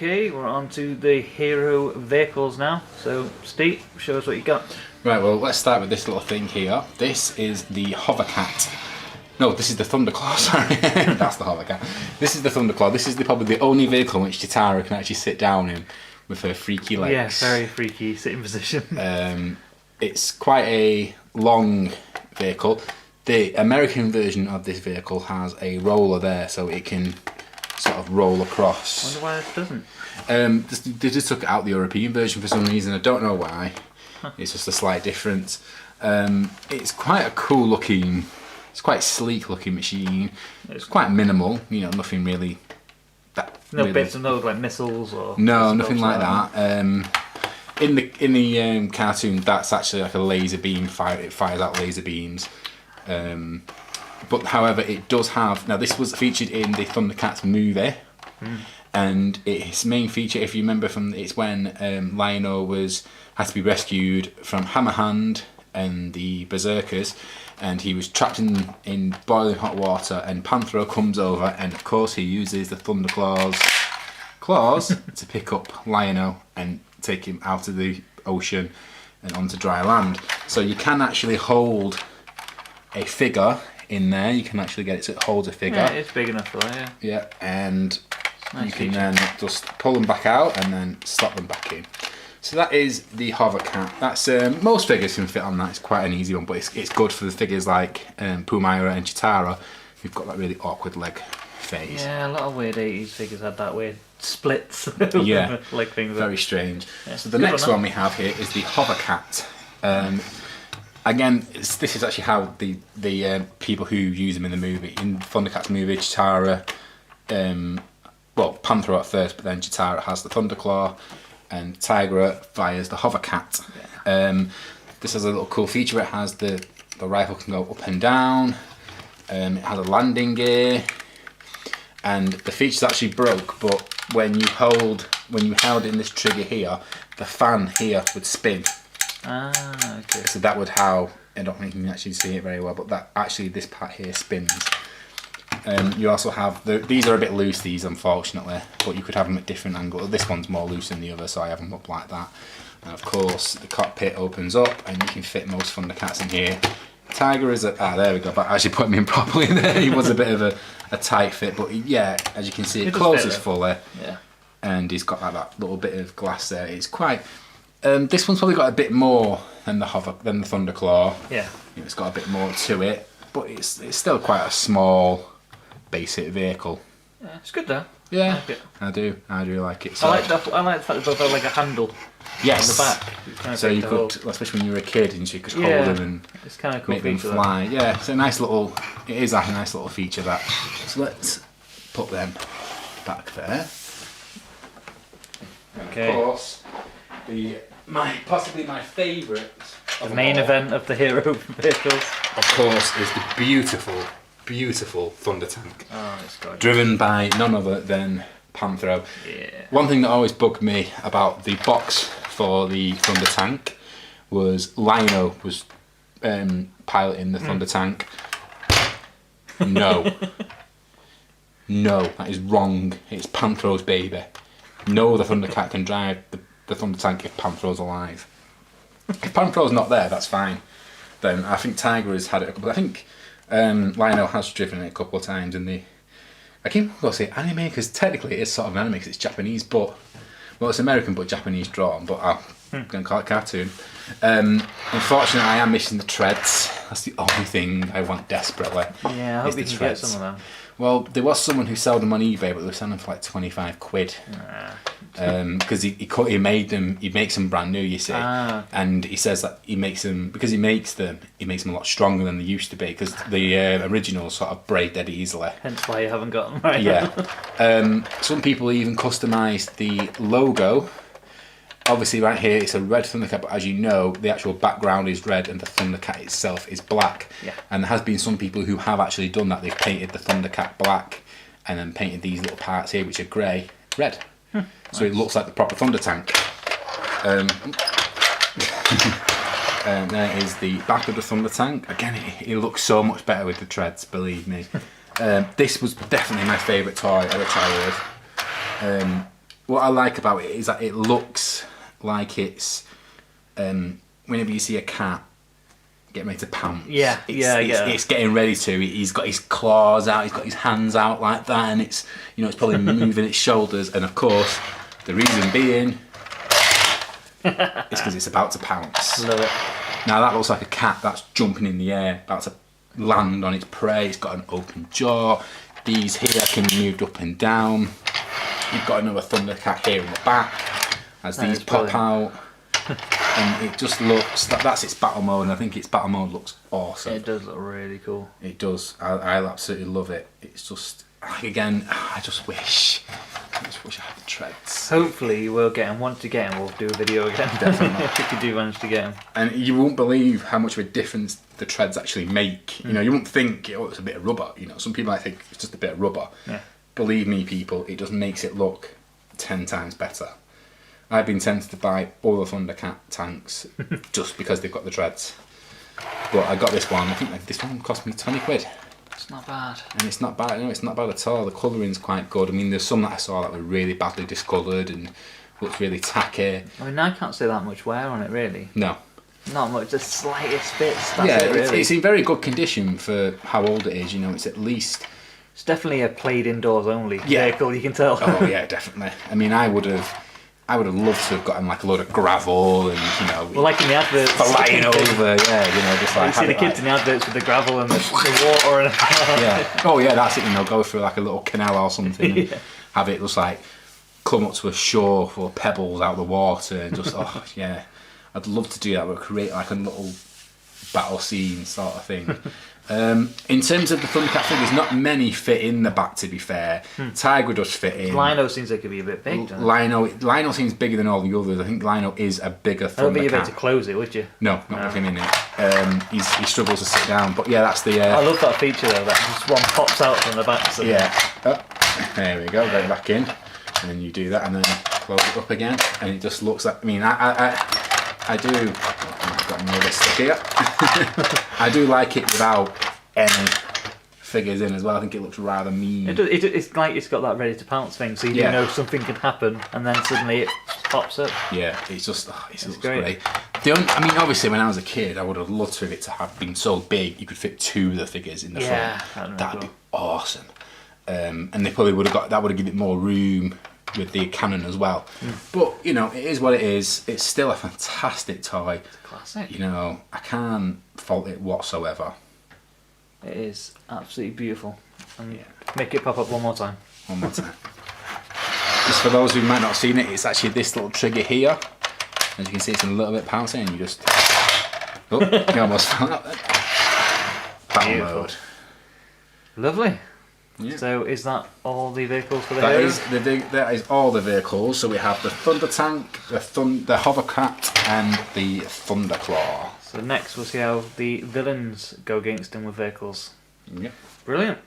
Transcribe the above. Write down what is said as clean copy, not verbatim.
Okay, we're on to the Hero Vehicles now. So, Steve, show us what you got. Right, well, let's start with this little thing here. This is the Hovercat. No, this is the Thunderclaw, sorry. That's the Hovercat. This is the Thunderclaw. This is probably the only vehicle in which Cheetara can actually sit down in with her freaky legs. Yeah, very freaky sitting position. It's quite a long vehicle. The American version of this vehicle has a roller there, so it can sort of roll across. I wonder why it doesn't. They just took out the European version for some reason. I don't know why. It's just a slight difference. It's quite a cool looking, it's quite sleek looking machine. It's quite minimal, you know, nothing really. No bits of no like missiles or. No, nothing like that. In the cartoon, that's actually like a laser beam fire. It fires out laser beams. But however, it does have. Now, this was featured in the Thundercats movie, and its main feature, if you remember from, it's when Lion-O had to be rescued from Hammerhand and the Berserkers, and he was trapped in boiling hot water, and Panthro comes over, and of course he uses the Thunderclaw's claws to pick up Lion-O and take him out of the ocean and onto dry land. So you can actually hold a figure in there. You can actually get it so it holds a figure. Yeah, it's big enough for that, yeah. Yeah, and nice you can feature. then just pull them back out and then slot them back in. So that is the Hovercat. That's most figures can fit on that. It's quite an easy one, but it's good for the figures like Pumira and Cheetara, who've got that really awkward leg phase. Yeah, a lot of weird 80s figures had that weird splits. Yeah, like things. very strange. Yeah. So the Good next one we have here is the Hovercat. Again, this is actually how the people who use them in the movie, in Thundercats movie, Cheetara, well, Panthro at first, but then Cheetara has the Thunderclaw, and Tigra fires the Hovercat. Yeah. This has a little cool feature. It has the rifle can go up and down. It has a landing gear, and the feature's actually broke. But when you held in this trigger here, the fan here would spin. Ah, okay. So that would how, I don't think you can actually see it very well, but that actually this part here spins. You also have, these are a bit loose, these, unfortunately, but you could have them at different angles. This one's more loose than the other, so I have them up like that. And of course, the cockpit opens up and you can fit most Thundercats in here. Tiger is there we go, but I actually put him in properly there. He was a bit of a tight fit, but yeah, as you can see, it closes fully. Yeah. And he's got like that little bit of glass there. It's quite, this one's probably got a bit more than the Thunderclaw. Yeah. It's got a bit more to it, but it's still quite a small, basic vehicle. Yeah, it's good though. Yeah, I like it. I do like it. So, I like the fact that both have like a handle. Yes. On the back. It's kind of so you to could, hold. especially when you were a kid, and you could hold them and it's kind of cool make them feature, fly. Yeah, it's a nice little. It is like a nice little feature that. So let's put them back there. Okay. Of course, possibly my favourite. The main event of the Hero Vehicles. Of course, is the beautiful Thundertank. Oh, it's gorgeous. Driven by none other than Panthro. Yeah. One thing that always bugged me about the box for the Thundertank was Lion-O was piloting the Thundertank. No. No, that is wrong. It's Panthro's baby. No, the Thundercat can drive the Thundertank if Panthro's alive. If Panthro's not there, that's fine. Then I think Tiger has had it a couple. I think Lion-O has driven it a couple of times in the. I keep going to say anime because technically it's sort of an anime because it's Japanese, but well, it's American but Japanese drawn. But I'm going to call it cartoon. Unfortunately, I am missing the treads. That's the only thing I want desperately. Yeah, I hope you can get some of them. Well, there was someone who sold them on eBay, but they were selling them for like 25 quid. Because he made them, he makes them brand new, you see. And he says that he makes them, because he makes them a lot stronger than they used to be, because the originals sort of break dead easily. Hence why you haven't got them right. Yeah. Some people even customised the logo. Obviously right here it's a red Thundercat, but as you know, the actual background is red and the Thundercat itself is black. Yeah. And there has been some people who have actually done that. They've painted the Thundercat black and then painted these little parts here, which are grey, red. So nice. It looks like the proper Thundertank. And there is the back of the Thundertank. Again, it looks so much better with the treads, believe me. This was definitely my favourite toy as a child. what I like about it is that it looks like it's whenever you see a cat getting ready to pounce. Yeah, it's getting ready to. He's got his claws out. He's got his hands out like that, and it's it's probably moving its shoulders. And of course, the reason being is because it's about to pounce. Love it. Now that looks like a cat that's jumping in the air, about to land on its prey. It's got an open jaw. These here can be moved up and down. You've got another Thundercat here in the back as these pop out. And it just looks, that's its battle mode, and I think its battle mode looks awesome. It does look really cool. It does. I absolutely love it. It's just, again, I just wish I had the treads. Hopefully we'll get him. Once you get him, we'll do a video again. Definitely. If we do manage to get him. And you won't believe how much of a difference the treads actually make. You know, you won't think, oh, it's a bit of rubber. You know, some people might think it's just a bit of rubber. Yeah. Believe me, people, it just makes it look 10 times better. I've been tempted to buy all the Thundercat tanks just because they've got the treads. But I got this one. I think this one cost me 20 quid. It's not bad. And it's not bad. No, it's not bad at all. The colouring's quite good. I mean, there's some that I saw that were really badly discoloured and looked really tacky. I mean, I can't say that much wear on it, really. No. Not much. The slightest bits. That's it, really. It's in very good condition for how old it is. You know, it's at least... It's definitely a played indoors only vehicle, you can tell. Oh, yeah, definitely. I mean, I would have loved to have gotten like a load of gravel and, well, like in the adverts, flying over, just like. You see the kids in the adverts with the gravel and the water and. Yeah. Oh yeah, that's it. Go through like a little canal or something, and have it just like come up to a shore full of pebbles out of the water, and just I'd love to do that. But create like a little battle scene sort of thing. In terms of the Thundercat figures, not many fit in the back, to be fair. Tigra does fit in. Lino seems like it could be a bit big, doesn't it? Lino seems bigger than all the others. I think Lino is a bigger Thundercat. I don't think you'd be able to close it, would you? No, not with him in it. He struggles to sit down. But yeah, that's the... I love that feature though, that just one pops out from the back. Yeah. Oh, there we go, get it back in. And then you do that and then close it up again. And it just looks like... I mean, I do... I've got another stick here. I do like it without any figures in as well. I think it looks rather mean. It's like it's got that ready to pounce thing, so you do know something can happen, and then suddenly it pops up. Yeah, it's just it looks great. I mean, obviously, when I was a kid, I would have loved for it to have been so big you could fit 2 of the figures in the front. That'd be awesome. And they probably would have that would have given it more room with the cannon as well. But it is what it is. It's still a fantastic toy. It's a classic. I can't fault it whatsoever. It is absolutely beautiful. And make it pop up one more time. One more time. Just for those who might not have seen it, it's actually this little trigger here. As you can see, it's a little bit pouncing, and you just... Oh, you almost fell out there. Battle mode. Lovely. Yeah. So is that all the vehicles for the That is all the vehicles. So we have the Thundertank, the Hovercat, and the Thunderclaw. So next we'll see how the villains go against him with vehicles. Yep. Brilliant.